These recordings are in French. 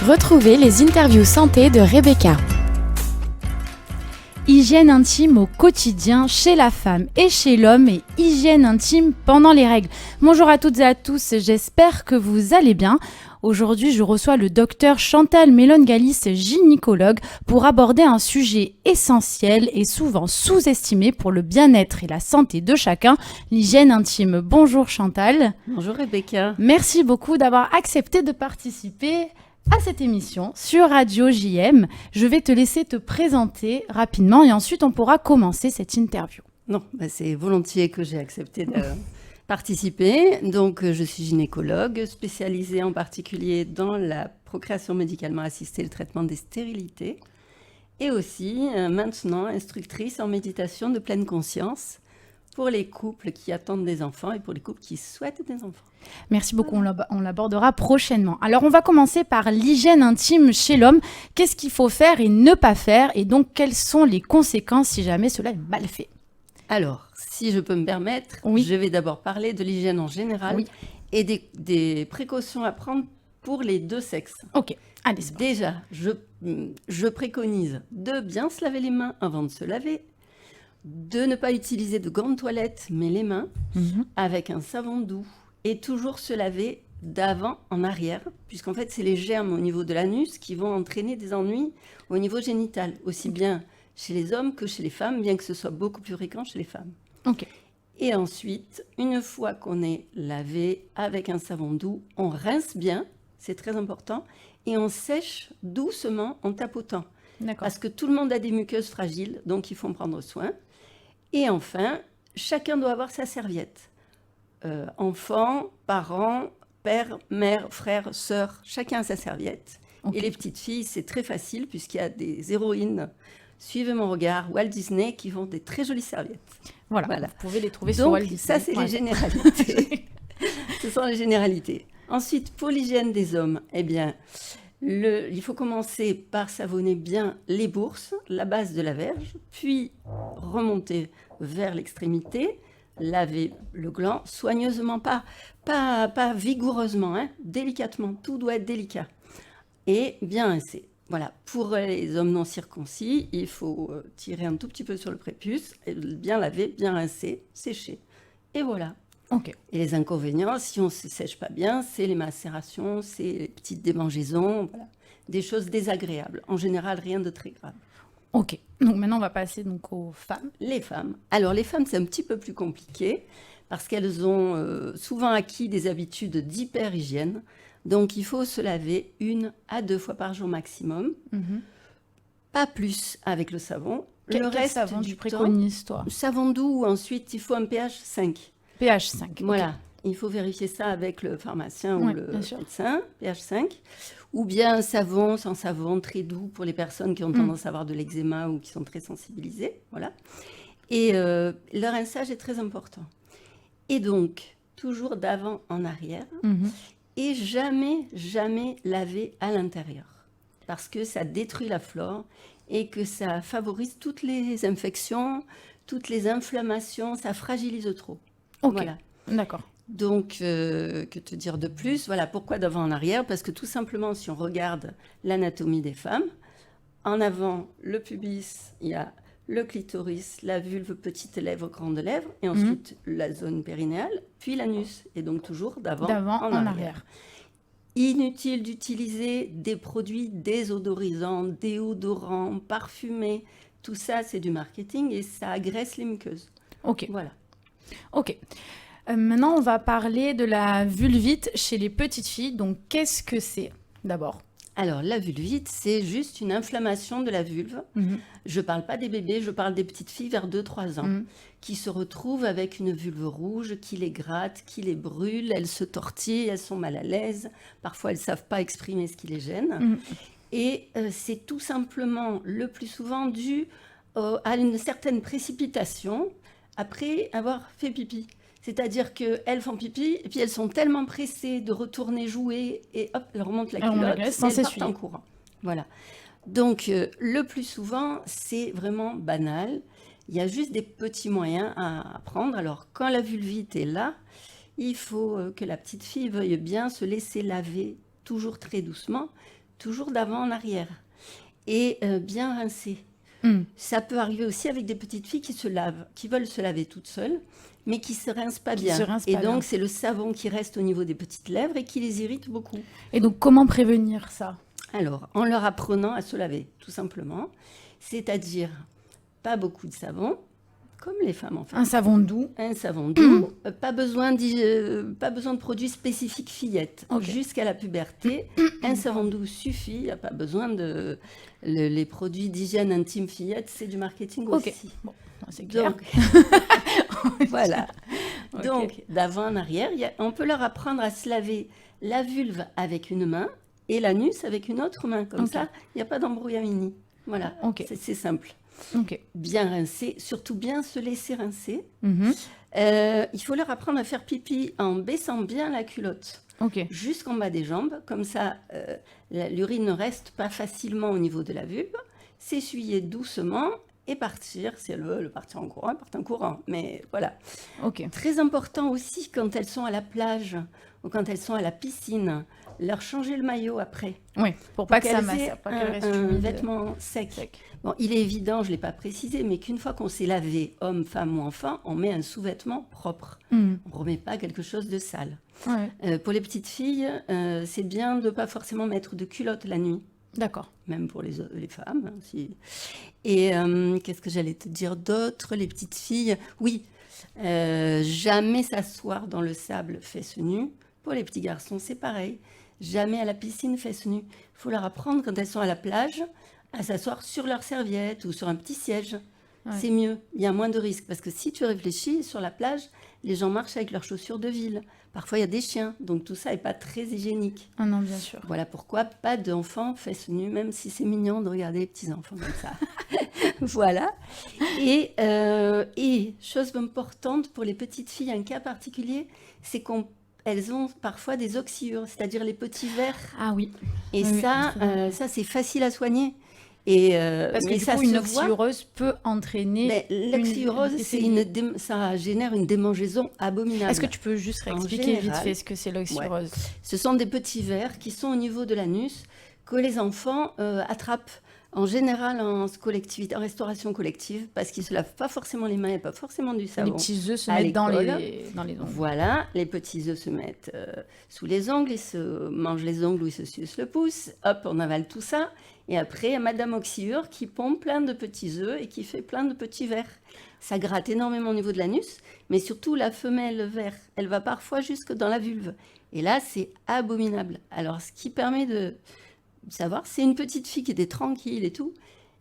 Retrouvez les interviews santé de Rebecca. Hygiène intime au quotidien chez la femme et chez l'homme et hygiène intime pendant les règles. Bonjour à toutes et à tous, j'espère que vous allez bien. Aujourd'hui, je reçois le docteur Chantal Melon-Galis, gynécologue, pour aborder un sujet essentiel et souvent sous-estimé pour le bien-être et la santé de chacun, l'hygiène intime. Bonjour Chantal. Bonjour Rebecca. Merci beaucoup d'avoir accepté de participer à cette émission sur Radio JM. Je vais te laisser te présenter rapidement et ensuite on pourra commencer cette interview. Non, c'est volontiers que j'ai accepté de participer. Donc, je suis gynécologue, spécialisée en particulier dans la procréation médicalement assistée, le traitement des stérilités, et aussi maintenant instructrice en méditation de pleine conscience pour les couples qui attendent des enfants et pour les couples qui souhaitent des enfants. Merci beaucoup, on l'abordera prochainement. Alors, on va commencer par l'hygiène intime chez l'homme. Qu'est-ce qu'il faut faire et ne pas faire? Et donc, quelles sont les conséquences si jamais cela est mal fait? Alors, si je peux me permettre, Oui. je vais d'abord parler de l'hygiène en général Oui. et des précautions à prendre pour les deux sexes. Ok, allez, c'est parti. Déjà, je préconise de bien se laver les mains avant de se laver, de ne pas utiliser de gants de toilette, mais les mains, avec un savon doux, et toujours se laver d'avant en arrière, puisqu'en fait, c'est les germes au niveau de l'anus qui vont entraîner des ennuis au niveau génital, aussi bien chez les hommes que chez les femmes, bien que ce soit beaucoup plus fréquent chez les femmes. Ok. Et ensuite, une fois qu'on est lavé avec un savon doux, on rince bien, c'est très important, et on sèche doucement en tapotant. D'accord. Parce que tout le monde a des muqueuses fragiles, donc il faut en prendre soin. Et enfin, chacun doit avoir sa serviette. Enfants, parents, père, mère, frère, sœur, chacun a sa serviette. Ok. Et les petites filles, c'est très facile puisqu'il y a des héroïnes, Suivez mon regard, Walt Disney, qui font des très jolies serviettes. Voilà. Vous pouvez les trouver sur Donc Walt Disney. ça, c'est Ouais. les généralités. Ce sont les généralités. Ensuite, pour l'hygiène des hommes, eh bien, il faut commencer par savonner bien les bourses, la base de la verge, puis remonter vers l'extrémité, laver le gland soigneusement, pas vigoureusement, hein, délicatement. Tout doit être délicat. Et bien rincer. Voilà, pour les hommes non circoncis, il faut tirer un tout petit peu sur le prépuce, et bien laver, bien rincer, sécher. Et voilà. Ok. Et les inconvénients, si on ne se sèche pas bien, c'est les macérations, c'est les petites démangeaisons, voilà. Des choses désagréables. En général, rien de très grave. Ok. Donc maintenant, on va passer aux femmes. Les femmes. Alors, les femmes, c'est un petit peu plus compliqué parce qu'elles ont souvent acquis des habitudes d'hyper-hygiène. Donc, il faut se laver 1 à 2 fois par jour maximum. Pas plus avec le savon. Quel reste savon du tu préconises, toi? savon doux, ensuite, il faut un pH 5. pH 5. Voilà. Il faut vérifier ça avec le pharmacien ou Ouais, le bien sûr. médecin, pH 5. Ou bien un savon sans savon, très doux pour les personnes qui ont tendance à avoir de l'eczéma ou qui sont très sensibilisées. Voilà. Et le rinçage est très important. Et donc, toujours d'avant en arrière. Et jamais, jamais laver à l'intérieur. Parce que ça détruit la flore et que ça favorise toutes les infections, toutes les inflammations, ça fragilise trop. Ok. Voilà. D'accord. Donc, que te dire de plus? Voilà, pourquoi d'avant en arrière? Parce que tout simplement, si on regarde l'anatomie des femmes, en avant, le pubis, il y a le clitoris, la vulve, petite lèvre, grande lèvre, et ensuite la zone périnéale, puis l'anus, et donc toujours d'avant en arrière. Inutile d'utiliser des produits désodorisants, déodorants, parfumés, tout ça c'est du marketing et ça agresse les muqueuses. Ok. Voilà. Ok. Maintenant, on va parler de la vulvite chez les petites filles. Donc, qu'est-ce que c'est d'abord? Alors, la vulvite, c'est juste une inflammation de la vulve. Je ne parle pas des bébés, je parle des petites filles vers 2-3 ans qui se retrouvent avec une vulve rouge, qui les gratte, qui les brûle, elles se tortillent, elles sont mal à l'aise. Parfois, elles ne savent pas exprimer ce qui les gêne. Et c'est tout simplement le plus souvent dû à une certaine précipitation après avoir fait pipi. C'est-à-dire qu'elles font pipi, et puis elles sont tellement pressées de retourner jouer, et hop, elles remontent la culotte, et elles partent en courant. Voilà. Donc, le plus souvent, c'est vraiment banal. Il y a juste des petits moyens à prendre. Alors, quand la vulvite est là, il faut que la petite fille veuille bien se laisser laver, toujours très doucement, toujours d'avant en arrière, et bien rincer. Ça peut arriver aussi avec des petites filles qui veulent se laver toutes seules, mais qui ne se rincent pas bien. Et donc, c'est le savon qui reste au niveau des petites lèvres et qui les irrite beaucoup. Et donc, comment prévenir ça? Alors, en leur apprenant à se laver, tout simplement. C'est-à-dire, pas beaucoup de savon, comme les femmes en fait. Un savon doux. Un savon doux. Pas besoin de produits spécifiques fillettes. Jusqu'à la puberté, un savon doux suffit. Il n'y a pas besoin de... les produits d'hygiène intime fillettes, c'est du marketing aussi. Bon, c'est clair. Donc, voilà. Donc, d'avant en arrière, on peut leur apprendre à se laver la vulve avec une main et l'anus avec une autre main. Comme ça, il n'y a pas d'embrouillamini. Voilà, c'est simple. Bien rincer, surtout bien se laisser rincer. Il faut leur apprendre à faire pipi en baissant bien la culotte jusqu'en bas des jambes. Comme ça, l'urine ne reste pas facilement au niveau de la vulve. S'essuyer doucement et partir. Si elles veulent partir en courant, elles partent en courant. Mais voilà. Très important aussi quand elles sont à la plage ou quand elles sont à la piscine, leur changer le maillot après. Oui, pour pas que ça masse, pas qu'elles restent un vêtement sec. Bon, il est évident, je ne l'ai pas précisé, mais qu'une fois qu'on s'est lavé, homme, femme ou enfant, on met un sous-vêtement propre. On ne remet pas quelque chose de sale. Pour les petites filles, c'est bien de ne pas forcément mettre de culotte la nuit. D'accord. Même pour les femmes. Si. Et qu'est-ce que j'allais te dire d'autre? Les petites filles, oui, jamais s'asseoir dans le sable fesses nues. Pour les petits garçons, c'est pareil. Jamais à la piscine fesses nues. Il faut leur apprendre, quand elles sont à la plage, à s'asseoir sur leur serviette ou sur un petit siège. C'est mieux. Il y a moins de risques. Parce que si tu réfléchis, sur la plage, les gens marchent avec leurs chaussures de ville. Parfois, il y a des chiens. Donc, tout ça n'est pas très hygiénique. Ah non, bien sûr. Voilà pourquoi pas d'enfants fesses nues, même si c'est mignon de regarder les petits-enfants comme ça. Voilà. Et chose importante pour les petites filles, un cas particulier, c'est qu'elles ont parfois des oxyures, c'est-à-dire les petits vers. Ah oui. Et ça, c'est facile à soigner. Parce que du coup, une oxyureuse peut entraîner... L'oxyurose, ça génère une démangeaison abominable. Est-ce que tu peux juste expliquer vite fait ce que c'est l'oxyurose? Ce sont des petits vers qui sont au niveau de l'anus que les enfants attrapent en général en collectivité, en restauration collective, parce qu'ils ne se lavent pas forcément les mains, il n'y a pas forcément du savon. Les petits œufs se mettent dans les ongles. Voilà, les petits œufs se mettent sous les ongles, ils se mangent les ongles ou ils se sucent le pouce. Hop, on avale tout ça. Et après, il y a Madame Oxyure qui pompe plein de petits œufs et qui fait plein de petits vers. Ça gratte énormément au niveau de l'anus, mais surtout la femelle vers, elle va parfois jusque dans la vulve. Et là, c'est abominable. Alors, ce qui permet de savoir, c'est une petite fille qui était tranquille et tout.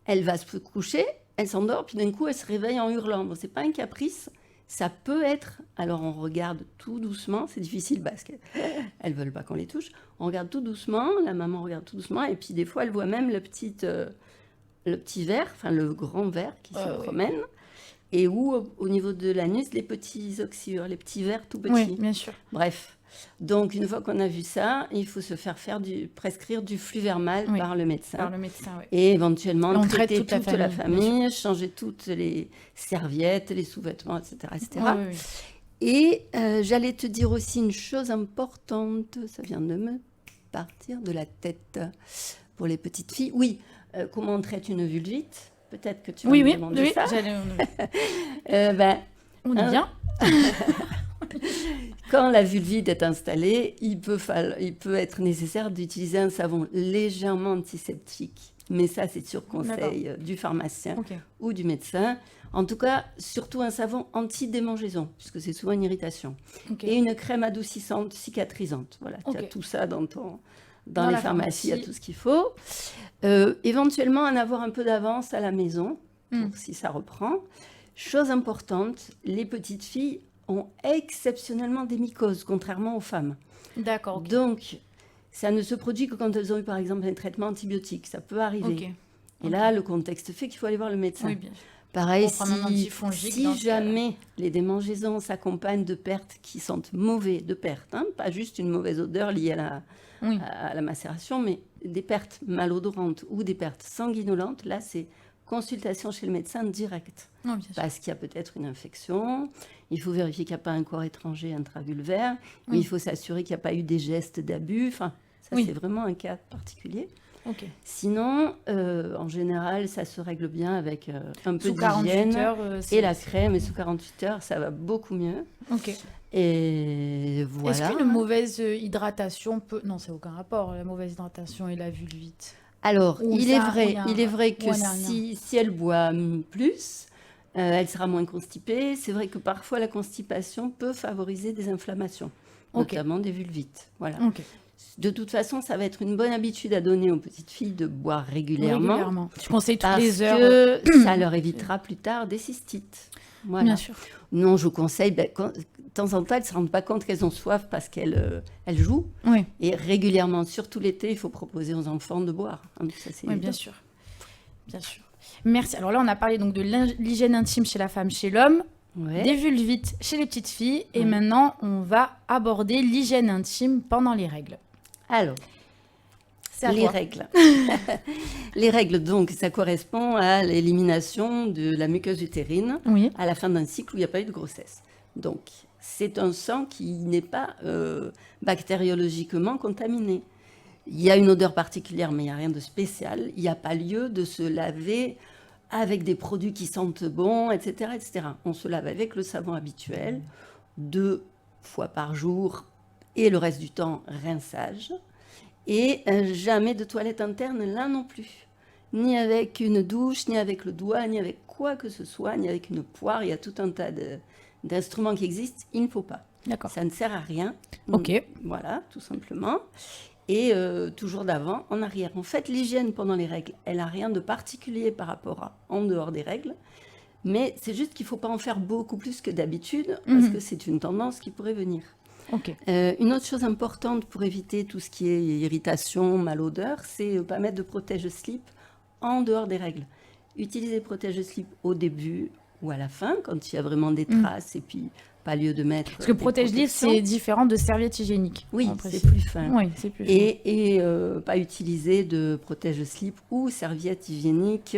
Elle va se coucher, elle s'endort, puis d'un coup, elle se réveille en hurlant. Bon, c'est pas un caprice, ça peut être. Alors, on regarde tout doucement, c'est difficile parce qu'elles veulent pas qu'on les touche. On regarde tout doucement, la maman regarde tout doucement, et puis des fois, elle voit même le petit ver, enfin le grand ver qui se promène. Et où, au niveau de l'anus, les petits oxyures, les petits vers tout petits. Oui, bien sûr. Bref. Donc, une fois qu'on a vu ça, il faut se faire prescrire du Fluvermal par le médecin. Par le médecin, oui. Et éventuellement, traiter toute la famille, changer toutes les serviettes, les sous-vêtements, etc. etc. Oui. Et j'allais te dire aussi une chose importante, ça vient de me partir de la tête pour les petites filles. Oui, comment on traite une vulvite? Peut-être que tu vas me demander ça. On y vient. Quand la vulvite est installée, il peut être nécessaire d'utiliser un savon légèrement antiseptique. Mais ça, c'est sur conseil du pharmacien ou du médecin. En tout cas, surtout un savon anti-démangeaison, puisque c'est souvent une irritation. Et une crème adoucissante, cicatrisante. Voilà, tu as tout ça dans les pharmacies, il y a tout ce qu'il faut. Éventuellement, en avoir un peu d'avance à la maison, si ça reprend. Chose importante, les petites filles ont exceptionnellement des mycoses, contrairement aux femmes. D'accord. Donc, ça ne se produit que quand elles ont eu, par exemple, un traitement antibiotique. Ça peut arriver. Et là, le contexte fait qu'il faut aller voir le médecin. Oui, bien sûr. Pareil, si jamais les démangeaisons s'accompagnent de pertes qui sentent mauvais, pas juste une mauvaise odeur liée à la macération, mais des pertes malodorantes ou des pertes sanguinolentes, là, c'est consultation chez le médecin directe. Parce qu'il y a peut-être une infection, il faut vérifier qu'il n'y a pas un corps étranger intravulvaire, il faut s'assurer qu'il n'y a pas eu des gestes d'abus. Enfin, ça, c'est vraiment un cas particulier. Ok. Sinon, en général, ça se règle bien avec un peu Sous 48 d'hygiène heures, et la crème. Et sous 48 heures, ça va beaucoup mieux. Ok. Et voilà. Est-ce qu'une mauvaise hydratation peut... Non, c'est aucun rapport, la mauvaise hydratation et la vulvite. Alors, Ou il est vrai ou que on y a rien. si elle boit plus, elle sera moins constipée. C'est vrai que parfois, la constipation peut favoriser des inflammations, Ok. notamment des vulvites. Voilà. Ok. De toute façon, ça va être une bonne habitude à donner aux petites filles de boire régulièrement. Tu conseilles toutes parce les heures. que ça leur évitera plus tard des cystites. Voilà. Bien sûr. Non, je vous conseille, de temps en temps, elles ne se rendent pas compte qu'elles ont soif parce qu'elles jouent. Oui, Et régulièrement, surtout l'été, il faut proposer aux enfants de boire. Hein, ça, c'est oui, évident. bien sûr. Bien sûr. Merci. Alors là, on a parlé donc de l'hygiène intime chez la femme, chez l'homme, Ouais. des vulvites chez les petites filles. Et Ouais. maintenant, on va aborder l'hygiène intime pendant les règles. Alors, C'est à les toi. règles. Les règles, donc, ça correspond à l'élimination de la muqueuse utérine Oui. à la fin d'un cycle où il n'y a pas eu de grossesse. Donc, c'est un sang qui n'est pas bactériologiquement contaminé. Il y a une odeur particulière, mais il n'y a rien de spécial. Il n'y a pas lieu de se laver avec des produits qui sentent bon, etc., etc. On se lave avec le savon habituel, 2 fois par jour, et le reste du temps, rinçage. Et jamais de toilette interne, là non plus. Ni avec une douche, ni avec le doigt, ni avec quoi que ce soit, ni avec une poire. Il y a tout un tas d'instruments qui existent. Il ne faut pas. D'accord. Ça ne sert à rien. Ok. Voilà, tout simplement. Et toujours d'avant, en arrière. En fait, l'hygiène pendant les règles, elle n'a rien de particulier par rapport à en dehors des règles. Mais c'est juste qu'il ne faut pas en faire beaucoup plus que d'habitude, parce que c'est une tendance qui pourrait venir. Ok. Une autre chose importante pour éviter tout ce qui est irritation, malodeur, c'est ne pas mettre de protège-slip en dehors des règles. Utilisez protège-slip au début ou à la fin, quand il y a vraiment des traces, et puis pas lieu de mettre. Parce que des protège-livre, protections. c'est différent de serviette hygiénique. Oui, on c'est précise. plus fin. Oui, c'est plus fin. Et pas utiliser de protège-slip ou serviette hygiénique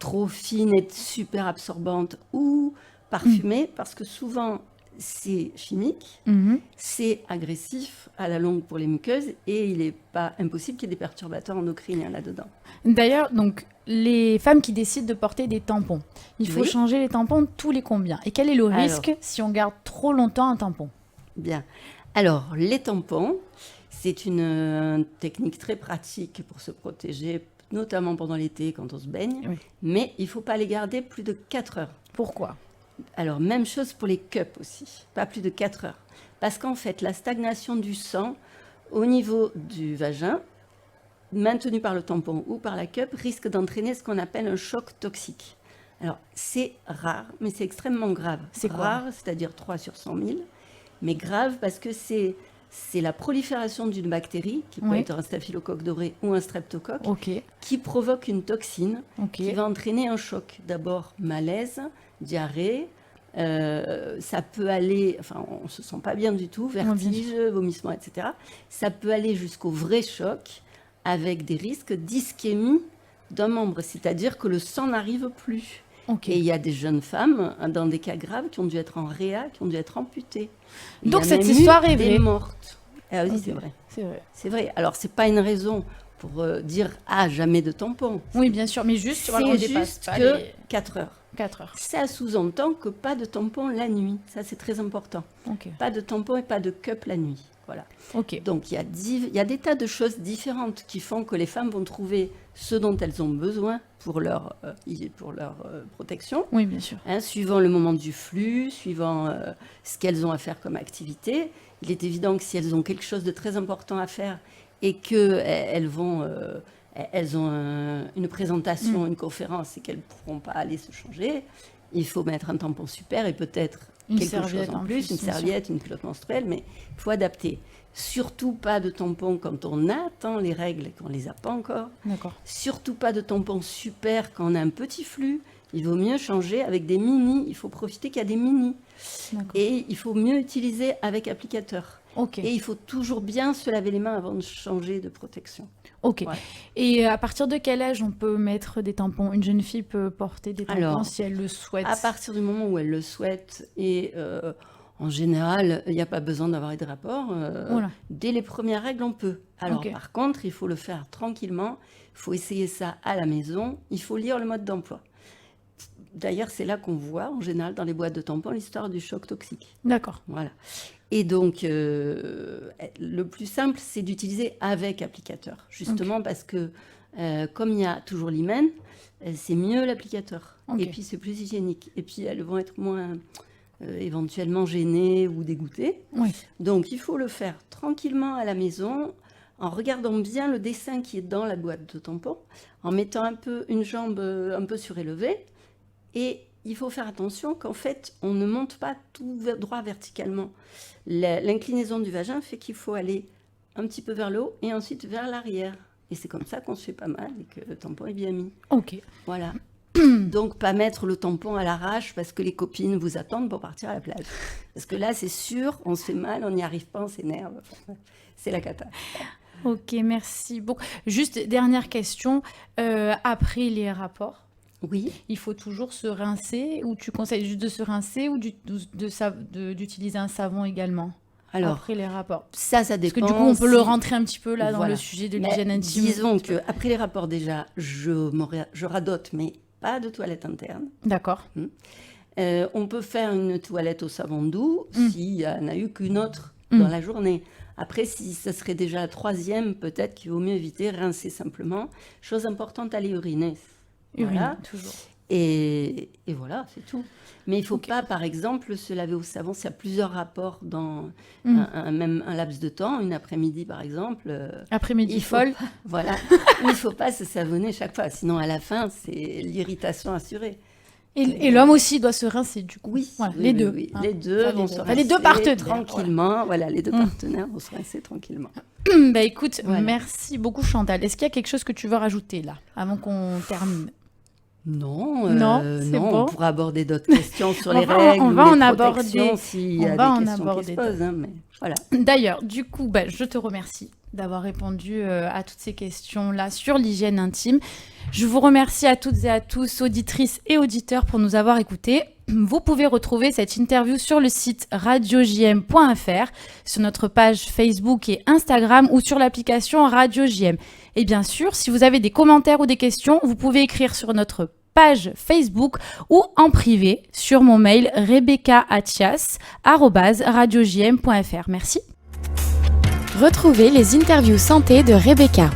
trop fine et super absorbante ou parfumée, parce que souvent c'est chimique, Mhm. c'est agressif à la longue pour les muqueuses et il n'est pas impossible qu'il y ait des perturbateurs endocriniens là-dedans. D'ailleurs, donc, les femmes qui décident de porter des tampons, il faut Oui. changer les tampons tous les combien? Et quel est le Alors. risque si on garde trop longtemps un tampon? Bien. Alors, les tampons, c'est une technique très pratique pour se protéger, notamment pendant l'été quand on se baigne, Oui. mais il ne faut pas les garder plus de 4 heures. Pourquoi? Alors, même chose pour les cups aussi, pas plus de 4 heures. Parce qu'en fait, la stagnation du sang au niveau du vagin, maintenue par le tampon ou par la cup, risque d'entraîner ce qu'on appelle un choc toxique. Alors, c'est rare, mais c'est extrêmement grave. C'est quoi? Rare, c'est-à-dire 3 sur 100 000, mais grave parce que c'est la prolifération d'une bactérie, qui peut Oui. être un staphylocoque doré ou un streptocoque, Ok, qui provoque une toxine ok. qui va entraîner un choc. D'abord malaise, diarrhée, ça peut aller, enfin on ne se sent pas bien du tout, bien vertige, vomissement, etc. Ça peut aller jusqu'au vrai choc avec des risques d'ischémie d'un membre, c'est-à-dire que le sang n'arrive plus. Ok. Et il y a des jeunes femmes, dans des cas graves, qui ont dû être en réa, qui ont dû être amputées. Il y Donc a cette même eu histoire est des vraie. mortes. Ah oui, Ok. c'est vrai. C'est vrai. C'est vrai. Alors, c'est pas une raison pour dire « Ah, jamais de tampon ». Oui, bien sûr, mais juste, voilà, on C'est dépasse juste pas que les 4 heures. 4 heures. Ça sous-entend que pas de tampon la nuit. Ça, c'est très important. Ok, Pas de tampon et pas de cup la nuit. Voilà. ok. Donc, il y a des tas de choses différentes qui font que les femmes vont trouver ce dont elles ont besoin pour leur protection, Oui, bien sûr. hein, suivant le moment du flux, suivant ce qu'elles ont à faire comme activité. Il est évident que si elles ont quelque chose de très important à faire et qu'elles elles ont une présentation, une conférence et qu'elles ne pourront pas aller se changer, il faut mettre un tampon super et peut-être Une quelque serviette chose en en plus, plus, une bien sûr. serviette, une culotte menstruelle, mais il faut adapter. Surtout pas de tampon quand on attend les règles et qu'on ne les a pas encore. D'accord. Surtout pas de tampon super quand on a un petit flux. Il vaut mieux changer avec des mini. Il faut profiter qu'il y a des mini. D'accord. Et il faut mieux utiliser avec applicateur. Ok. Et il faut toujours bien se laver les mains avant de changer de protection. Ok. Ouais. Et à partir de quel âge on peut mettre des tampons? Une jeune fille peut porter des tampons Alors, si elle le souhaite. À partir du moment où elle le souhaite et En général, il n'y a pas besoin d'avoir des rapports. Dès les premières règles, on peut. Alors, par contre, il faut le faire tranquillement. Il faut essayer ça à la maison. Il faut lire le mode d'emploi. D'ailleurs, c'est là qu'on voit, en général, dans les boîtes de tampons, l'histoire du choc toxique. D'accord. Voilà. Et donc, le plus simple, c'est d'utiliser avec applicateur. Justement parce que, comme il y a toujours l'hymen, c'est mieux l'applicateur. Et puis, c'est plus hygiénique. Et puis, elles vont être moins... éventuellement gênés ou dégoûtés. Donc, il faut le faire tranquillement à la maison, en regardant bien le dessin qui est dans la boîte de tampons, en mettant une jambe un peu surélevée. Et il faut faire attention qu'en fait, on ne monte pas tout droit verticalement. L'inclinaison du vagin fait qu'il faut aller un petit peu vers le haut et ensuite vers l'arrière. Et c'est comme ça qu'on se fait pas mal et que le tampon est bien mis. Voilà. Donc, pas mettre le tampon à l'arrache parce que les copines vous attendent pour partir à la plage. Parce que là, c'est sûr, on se fait mal, on n'y arrive pas, on s'énerve. C'est la cata. Ok, merci. Bon, juste dernière question. Après les rapports, il faut toujours se rincer ou tu conseilles juste de se rincer ou d'utiliser un savon également? Alors, après les rapports. Ça dépend. Parce que du coup, on peut le rentrer un petit peu là dans le sujet de l'hygiène intime. Disons qu'après les rapports, déjà, je radote, mais pas de toilette interne. D'accord. On peut faire une toilette au savon doux s'il n'y en a eu qu'une autre dans la journée. Après, si ça serait déjà la troisième, peut-être qu'il vaut mieux éviter, rincer simplement. Chose importante, aller uriner. Voilà. Toujours. Et voilà, c'est tout. Mais il ne faut pas, par exemple, se laver au savon. S'il y a plusieurs rapports dans même un laps de temps, une après-midi, par exemple. Après-midi folle. Voilà. Il ne faut pas se savonner chaque fois. Sinon, à la fin, c'est l'irritation assurée. Et l'homme aussi doit se rincer, du coup. Les deux. Oui. Les deux vont se rincer. Les deux partenaires. Tranquillement. Voilà, les deux partenaires vont se rincer tranquillement. Écoute, merci beaucoup, Chantal. Est-ce qu'il y a quelque chose que tu veux rajouter, là, avant qu'on termine? Non, bon. On pourra aborder d'autres questions sur les règles, on va ou en les aborder. protections, s'il y a des questions qui se posent. Mais voilà. D'ailleurs, du coup, je te remercie d'avoir répondu à toutes ces questions-là sur l'hygiène intime. Je vous remercie à toutes et à tous, auditrices et auditeurs, pour nous avoir écoutés. Vous pouvez retrouver cette interview sur le site radiojm.fr, sur notre page Facebook et Instagram ou sur l'application Radio JM. Et bien sûr, si vous avez des commentaires ou des questions, vous pouvez écrire sur notre page Facebook ou en privé sur mon mail rebecca@radiojm.fr. Merci. Retrouvez les interviews santé de Rebecca.